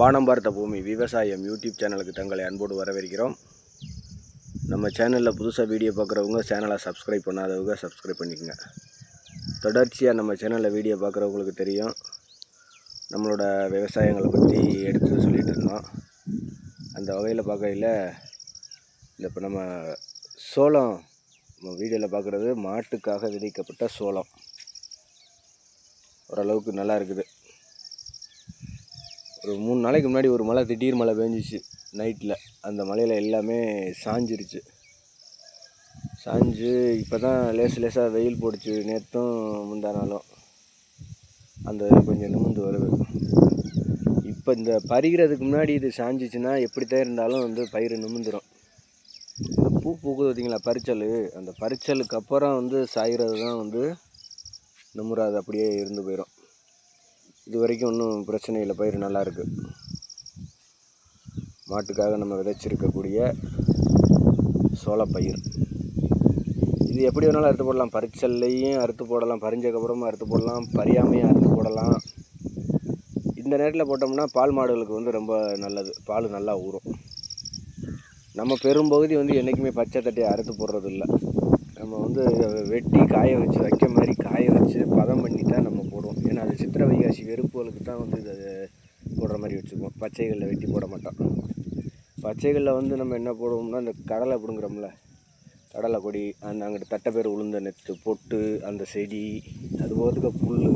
வானம் பார்த்த பூமி விவசாயம் யூடியூப் சேனலுக்கு தங்களை அன்போடு வரவேற்கிறோம். நம்ம சேனலில் புதுசாக வீடியோ பார்க்குறவங்க சேனலை சப்ஸ்கிரைப் பண்ணாதவங்க சப்ஸ்கிரைப் பண்ணிக்கோங்க. தொடர்ச்சியாக நம்ம சேனலில் வீடியோ பார்க்குறவங்களுக்கு தெரியும், நம்மளோட விவசாயங்களை பற்றி எடுத்து சொல்லிகிட்டு இருந்தோம். அந்த வகையில் பார்க்கையில் இப்போ நம்ம சோளம் நம்ம வீடியோவில் பார்க்குறது மாட்டுக்காக விதைக்கப்பட்ட சோளம் ஓரளவுக்கு நல்லா இருக்குது. ஒரு 3 நாளைக்கு முன்னாடி ஒரு மழை, திடீர் மழை பெஞ்சிச்சு நைட்டில். அந்த மழையில் எல்லாமே சாஞ்சிருச்சு. சாஞ்சு இப்போ தான் லேசாக வெயில் போடுச்சு. நேற்றும் முந்தானாலும் அந்த கொஞ்சம் நிமிர்ந்து வருது. இப்போ இந்த பறிக்கிறதுக்கு முன்னாடி இது சாஞ்சிச்சுன்னா எப்படித்தான் இருந்தாலும் பயிர் நிமிர்ந்துடும். பூ பூக்குது பார்த்தீங்களா, பறிச்சல். அந்த பறிச்சலுக்கு அப்புறம் சாய்கிறது தான் நிமிராது, அப்படியே இருந்து போயிடும். இது வரைக்கும் ஒன்றும் பிரச்சனை இல்லை, பயிர் நல்லாயிருக்கு. மாட்டுக்காக நம்ம விதைச்சிருக்கக்கூடிய சோளப்பயிர் இது எப்படி வேணாலும் அறுத்து போடலாம். பறிச்சல்லையும் அறுத்து போடலாம், பறிஞ்சதுக்கப்புறமா அறுத்து போடலாம், பறியாமையும் அறுத்து போடலாம். இந்த நேரத்தில் போட்டோம்னா பால் மாடுகளுக்கு ரொம்ப நல்லது, பால் நல்லா ஊறும். நம்ம பெரும்பகுதி என்றைக்குமே பச்சை தட்டையை அறுத்து போடுறது இல்லை. நம்ம வெட்டி காய வச்சு வைக்க மாதிரி காய வச்சு பதம் பண்ணி தான் நம்ம போடுவோம். ஏன்னா அது சித்திரை வைகாசி வெறுப்புகளுக்கு தான் இதை போடுற மாதிரி வச்சுக்குவோம். பச்சைகளில் வெட்டி போட மாட்டோம். பச்சைகளில் நம்ம என்ன போடுவோம்னா, அந்த கடலை பிடுங்குறோம்ல, கடலை கொடி, அந்த அங்கிட்டு தட்டைப்பேர் உளுந்த நெத்து பொட்டு, அந்த செடி, அது போகிறதுக்கு புல்,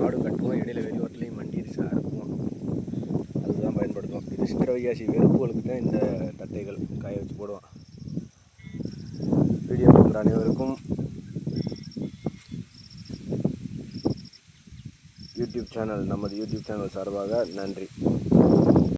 மாடு கட்டுவோம். இடையில வெளிவரத்துலையும் மண்டிடுச்சு அறுப்போம். அதுதான் பயன்படுத்துவோம். இது சித்திரை வைகாசி வெறுப்புகளுக்கு தான் இந்த தட்டைகள் காய வச்சு போடுவோம். வீடியோ பார்க்குற அனைவருக்கும் நமது யூடியூப் சேனல் சார்பாக நன்றி.